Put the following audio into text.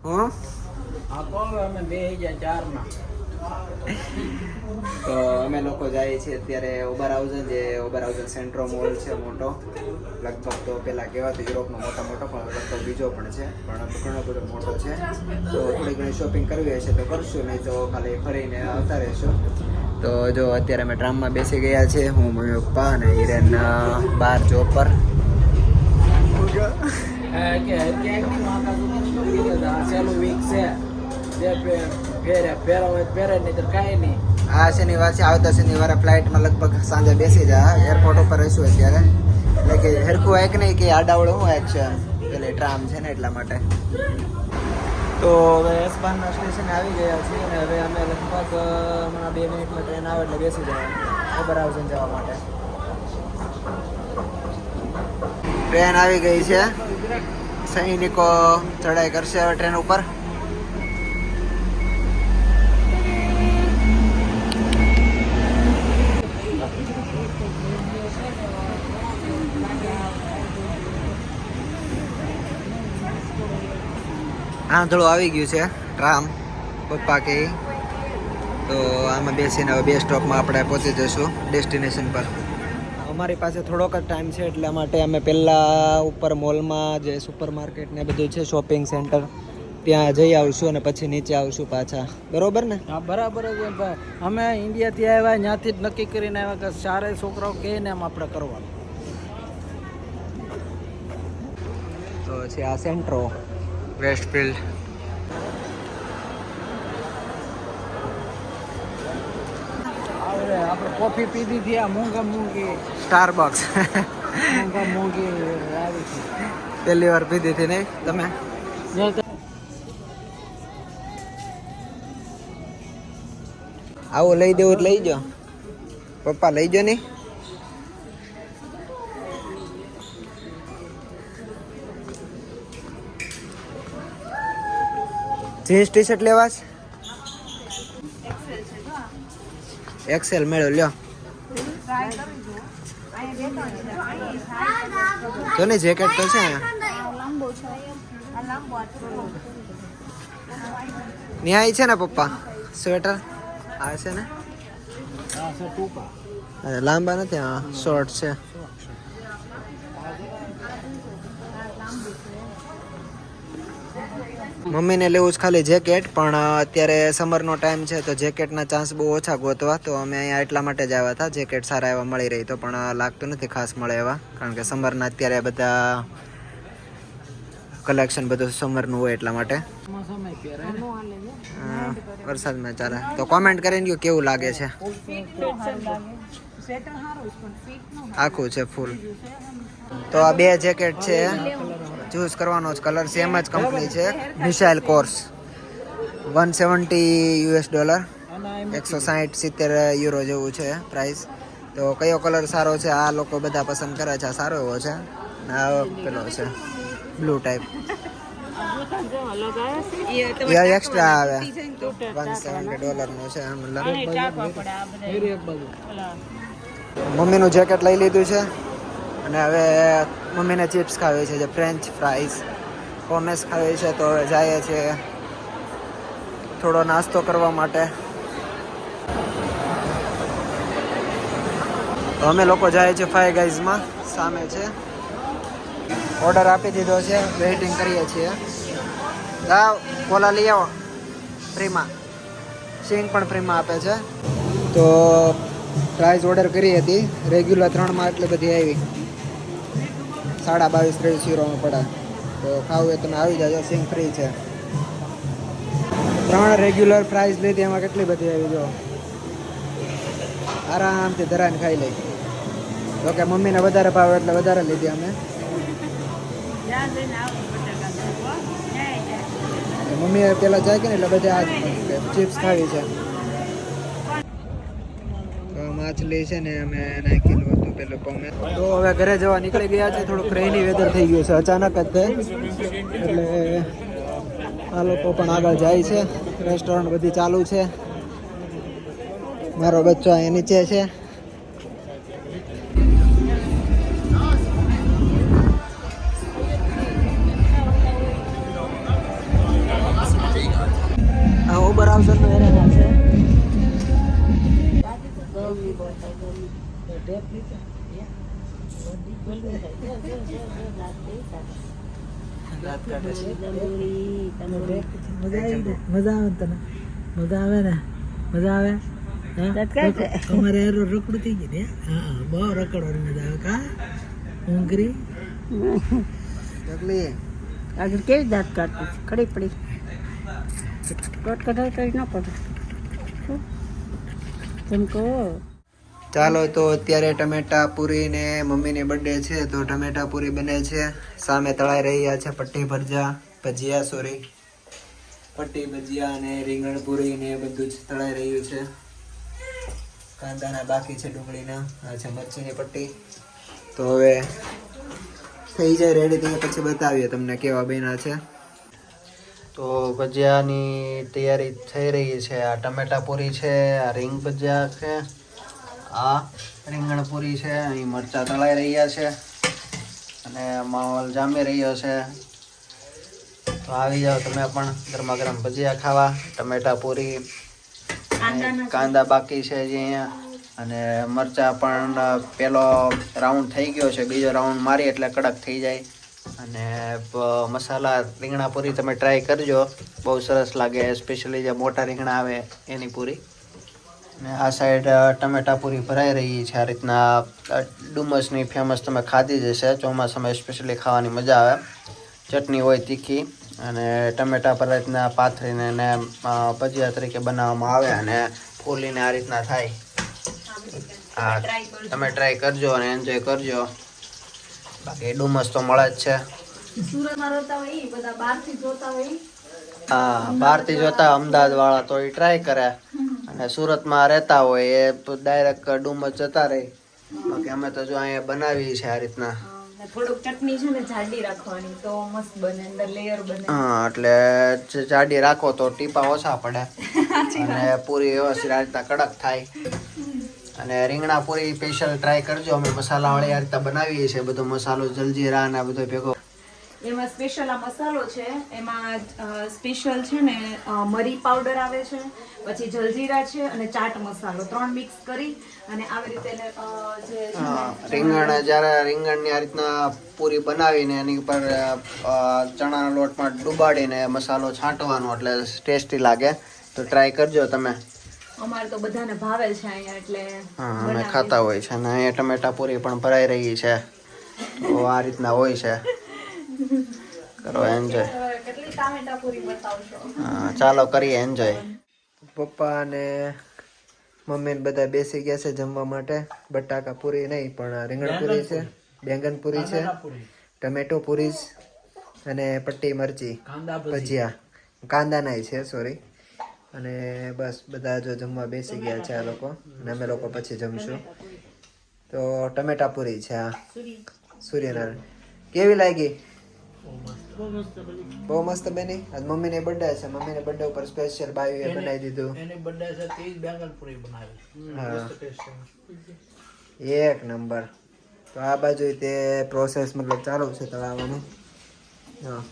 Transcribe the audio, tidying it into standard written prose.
હું તો અમે લોકો જઈએ છીએ અત્યારે ઓબરહાઉઝન, જે ઓબરહાઉઝન સેન્ટ્રો મોલ છે મોટો. લગભગ તો પેલા કહેવાતો યુરોપનો મોટો પણ લગભગ બીજો પણ છે, પણ ઘણો બધો મોટો છે. તો થોડી ઘણી શોપિંગ કરવી હશે તો કરશું, નહીં તો ખાલી ફરીને આવતા રહીશું. તો જો અત્યારે અમે ટ્રામમાં બેસી ગયા છે, હું મમ્મી પપ્પા અને હિરેન બહાર જોબ પર. આ શનિવાર છે, આવતા શનિવારે ફ્લાઇટમાં લગભગ સાંજે બેસી જાય. એરપોર્ટ ઉપર રહીશું અત્યારે, એટલે કે હેરખું એક નહીં કે આડાવડું હું એક છે, એટલે ટ્રામ છે ને એટલા માટે. તો હવે એસબાનના સ્ટેશને આવી ગયા છીએ અને હવે અમે લગભગ હમણાં 2 મિનિટમાં ટ્રેન આવે એટલે બેસી જાય ઓબરહાઉઝન જવા માટે. ટ્રેન આવી ગઈ છે, સૈનિકો ચડાઈ કરશે હવે ટ્રેન ઉપર. આંધળું આવી ગયું છે ટ્રામ, પપ્પા કે. તો આમાં બેસીને હવે 2 સ્ટોપમાં આપણે પહોંચી જઈશું ડેસ્ટિનેશન પર. અમારી પાસે થોડોક જ ટાઈમ છે, એટલા માટે અમે પહેલાં ઉપર મોલમાં જે સુપર માર્કેટ ને બધું છે, શોપિંગ સેન્ટર, ત્યાં જઈ આવશું અને પછી નીચે આવશું પાછા. બરોબર ને? હા, બરાબર જ. અમે ઇન્ડિયાથી આવ્યા, ત્યાંથી જ નક્કી કરીને આવ્યા કે સારે છોકરાઓ કહે ને એમ આપણે કરવાનું. તો છે આ સેન્ટ્રો વેસ્ટફિલ્ડ. આપણે કોફી પીધી હતી, આ મોંઘી સ્ટારબક્સ મોંઘી આવી છે. પહેલી વાર પીધી હતી નહીં તમે? આવું લઈ દેવું લઈ જાઓ પપ્પા, લઈ જાઓ નહીં. જીન્સ ટી શર્ટ લેવા છે? એક્સેલ મેળો લ્યો. જો ને જેકેટ તો છે ન્યાય છે ને પપ્પા, સ્વેટર આ છે ને, લાંબા નથી, હા શોર્ટ છે. મમ્મીને લેવું જ ખાલી જેકેટ, પણ અત્યારે સમરનો ટાઈમ છે તો જેકેટના ચાન્સ બહુ ઓછા ગોતવા, તો અમે અહીંયા એટલા માટે જ આવ્યા હતા. જેકેટ સારા એવા મળી રહી તો, પણ લાગતું નથી ખાસ મળે એવા, કારણ કે સમરના અત્યારે બધા કલેક્શન બધું સમરનું હોય એટલા માટે. વરસાદમાં ચાલે તો કોમેન્ટ કરીને કહો કેવું લાગે છે. આખું છે ફૂલ. તો આ 2 જેકેટ છે, ચૂઝ કરવાનો જ કલર સેમ જ કંપની છે, મિસાઇલ કોર્સ. $170, 160-70 યુરો જેવું છે પ્રાઇસ. તો કયો કલર સારો છે આ લોકો બધા પસંદ કરે છે, આ સારો એવો છે. આ પેલો છે બ્લુ ટાઈપ, એક્સ્ટ્રા આવે, $170 નું છે. મમ્મીનું જેકેટ લઈ લીધું છે અને હવે મમ્મીને ચિપ્સ ખાવી છે, જે ફ્રેન્ચ ફ્રાઈઝ પોમેસ ખાવી છે. તો હવે જઈએ છીએ થોડો નાસ્તો કરવા માટે. તો અમે લોકો જાય છે ફાઈવ ગાઈઝમાં, સામે છે. ઓર્ડર આપી દીધો છે, વેઇટિંગ કરીએ છીએ. જાઓ કોલા લઈ આવો ફ્રીમાં, સિંગ પણ ફ્રીમાં આપે છે. તો પ્રાઇસ ઓર્ડર કરી હતી રેગ્યુલર 3માં એટલે બધી આવી, 22-23 યુરોમાં પડે. તો ખાવું એ તમે આવી જાજો, સિંગ ફ્રી છે. 3 રેગ્યુલર પ્રાઇસ લીધી, એમાં કેટલી બધી આવી, જો આરામથી ધરાઈને ખાઈ લઈ. તો કે મમ્મીને વધારે ભાવે એટલે વધારે લીધી અમે. મમ્મી પેલા જાય કે ને એટલે બધા આ ચિપ્સ ખાવી છે. તો માછલી છે ને અમે નાખેલું હતું પેલું પમે. તો હવે ઘરે જવા નીકળી ગયા છે. થોડુંક રેની વેધર થઈ ગયું છે અચાનક જ તે, એટલે આ લોકો પણ આગળ જાય છે. રેસ્ટોરન્ટ બધી ચાલુ છે. મારો બચ્ચો અહીંયા નીચે છે. ટ્રાઉઝરનું એને નાખશે દાંત કાઢે છે મજા આવે તને મજા આવે ને મજા આવે તમારે રકડું થઈ ગયું ને હા બહુ રકડવાની મજા આવે કા ઊંઘરી જગલી આગળ કેવી દાંત કાઢતી ખડી પડી કટ કઢાઈ કરી ન પડે તેમ કહો ચાલો તો અત્યારે ટમેટા પૂરી ને મમ્મીની બર્થડે છે તો ટમેટા પૂરી બને છે સામે તળાઈ રહ્યા છે પટ્ટી ભજીયા સોરી પટ્ટી ભજીયા અને રીંગણ પૂરી ને બધું જ તળાઈ રહ્યું છે કાંદાના બાકી છે ડુંગળીના આ છે મરચીની પટ્ટી તો હવે થઈ જાય રેડી તો પછી બતાવીએ તમને કેવા બન્યા છે તો ભજીયાની તૈયારી થઈ રહી છે આ ટમેટા પૂરી છે આ રીંગ ભજીયા છે આ રીંગણ પૂરી છે અહીં મરચાં તળાઈ રહ્યા છે અને માહોલ જામી રહ્યો છે તો આવી જાઓ તમે પણ ગરમા ગરમ ભજીયા ખાવા ટમેટા પૂરી કાંદા બાકી છે જે અહીંયા અને મરચાં પણ પેલો રાઉન્ડ થઈ ગયો છે બીજો રાઉન્ડ મારી એટલે કડક થઈ જાય અને મસાલા રીંગણા પૂરી તમે ટ્રાય કરજો બહુ સરસ લાગે સ્પેશિયલી જે મોટા રીંગણા આવે એની પૂરી અને આ સાઈડ ટમેટા પૂરી ભરાઈ રહી છે આ રીતના ડુમસની ફેમસ તમે ખાધી જ હશે ચોમાસામાં સ્પેશિયલી ખાવાની મજા આવે ચટણી હોય તીખી અને ટમેટા પર રીતના પાથરીને એને ભજીયા તરીકે બનાવવામાં આવે અને ફૂલીને આ રીતના થાય હા તમે ટ્રાય કરજો અને એન્જોય કરજો બાકી ડુમસ તો મળે જ છે હા બહારથી જોતા અમદાવાદ વાળા તો એ ટ્રાય કરે અને સુરતમાં રહેતા હોય એ ડાયરેક્ટ ડુમસ જતા રહે બાકી અમે તો જો અહીંયા બનાવીએ છીએ આ રીતના થોડુંક ચટણી છે ને જાડી રાખવાની તો મસ્ત બને અંદર લેયર બને હા એટલે જાડી રાખો તો ટીપા ઓછા પડે અને પૂરી વ્યવસ્થિત આ રીતના કડક થાય અને રીંગણા પૂરી સ્પેશિયલ ટ્રાય કરજો અમે મસાલાવાળી આ રીતના બનાવીએ છીએ બધો મસાલો જલજીરા અને બધો ભેગો એમાં સ્પેશિયલ આ મસાલો છે એમાં સ્પેશિયલ છે ને મરી પાવડર આવે છે પછી જલજીરા છે અને ચાટ મસાલો 3 મિક્સ કરી અને આવી રીતે જે છે ને રીંગણ જ્યારે રીંગણની આ રીતના પૂરી બનાવીને એની ઉપર ચણાના લોટમાં ડુબાડીને મસાલો છાંટવાનો એટલે ટેસ્ટી લાગે તો ટ્રાય કરજો તમે અમારે તો બધાને ભાવે છે અહીંયા એટલે હા અમે ખાતા હોય છે અને અહીંયા ટમેટા પૂરી પણ ભરાઈ રહી છે તો આ રીતના હોય છે કરો એન્જોય કેટલી ટામેટા પૂરી બતાવશો હા ચાલો કરીએ એન્જોય પપ્પા અને મમ્મી ને બધા બેસી ગયા છે જમવા માટે બટાકા પૂરી નહીં પણ રીંગણ પૂરી છે બેંગન પૂરી છે ટમેટો પૂરી અને પટ્ટી મરચી ભજીયા કાંદા નાય છે સોરી અને બસ બધા જો જમવા બેસી ગયા છે આ લોકો અને અમે લોકો પછી જમશું તો ટમેટા પૂરી છે આ સૂર્યનારાયણ કેવી લાગી બહુ મસ્ત બની આજ મમ્મીની બર્થડે છે મમ્મીની બર્થડે ઉપર સ્પેશિયલ બાવીએ બનાવી દીધું એની બર્થડે છે તે જ બેંગન પૂરી બનાવી હા એક નંબર તો આ બાજુ તે પ્રોસેસ મતલબ ચાલુ છે તળાવવાની હા